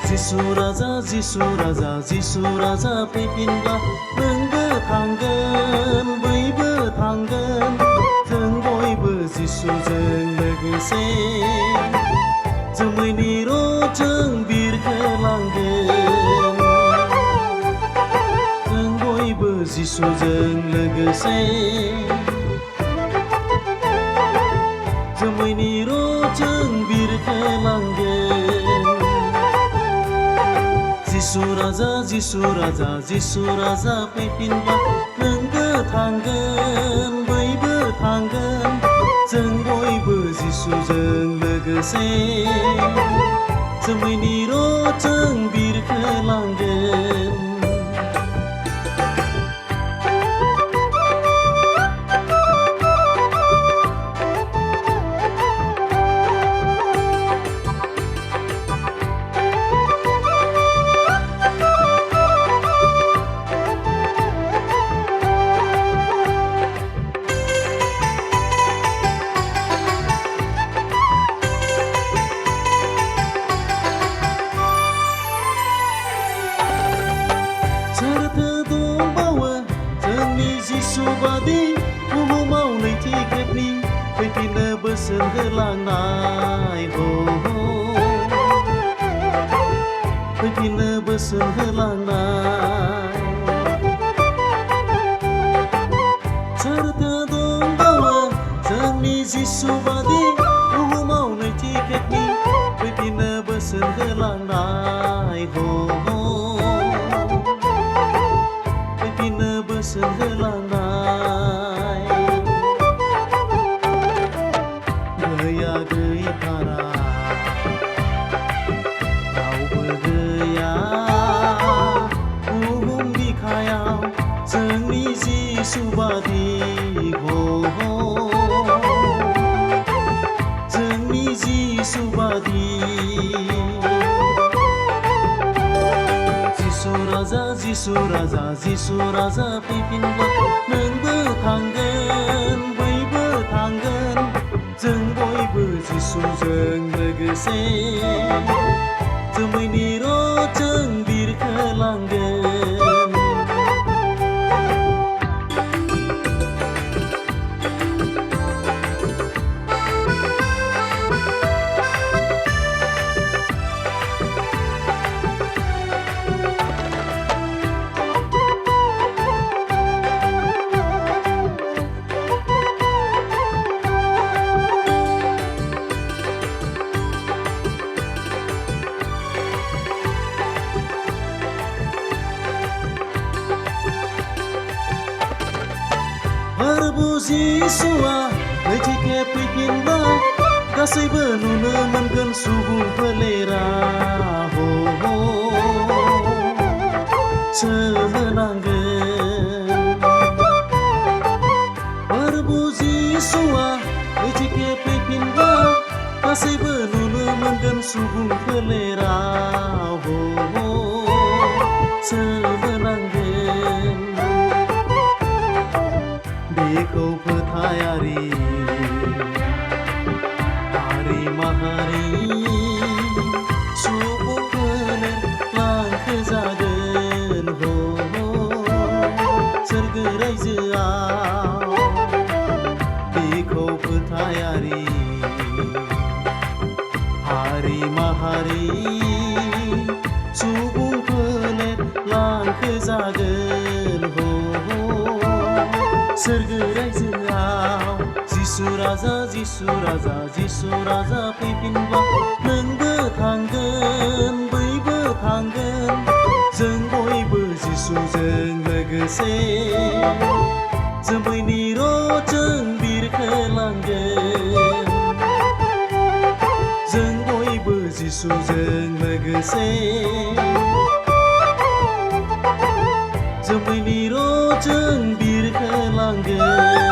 जिसु राजा फैफिनब्ला नोंबो थांगोन बयबो थांगोन जों बयबो जिसुजों लोगोसे जोमैनि र'जों बिरखोलांगोन जों बयबो जिसुजों लोगोसे जोमैनि र'जों बिरखोलांगोन जिसु राजा फैफिनब्ला नोंबो थांगोन बयबो थांगोन जों बयबो जिसुजों लोगोसे जोमैनि र'जों बिरखोलांगोन सोरथो दंबावो जोंनि जिसु बादि बुहुमाव नैथि खेबनि फैफिननो बोसोन होलांनाय फैफिननो बोसोन होलांनाय सोरथो दंबावो जोंनि जिसु बादि बुहुमाव नैथि खेबनि फैफिननो बोसोन होलांनाय बोसोन होलांनाय गैया गैथारा रावबो गैया बुहुम बिखायाव जोंनि जिसु बादि जोंनि जिसु बादि जिसु राजा फैफिनब्ला नोंबो थांगोन बयबो थांगोन जों बयबो जिसुजों लोगोसे जोमैनि र'जों बिरखोलांगोन जिसुआ नैथि खेब फैफिनब्ला गासैबो नुनो मोनगोन सुबुं फोलेरा सोमोनांगोन जिसुआ नैथि खेब फैफिनब्ला गासैबो नुनो मोनगोन सुबुं फोलेरा सोमोनांगोन बेखौ फोथायारि हारि माहारि सुबुंफोरनो लांखोजागोन सोरगो रायजोआव बेखौ फोथायारि हारि माहारि सुबुंफोरनो लांखोजागोन सोरगो रायजोआव जिसु राजा फैफिनब्ला नोंबो थांगोन बयबो थांगोन जों बयबो जिसुजों लोगोसे जोमैनि र'जों बिरखोलांगोन जों बयबो जिसुजों लोगोसे जोमैनि र'जों बिरखोलांगोन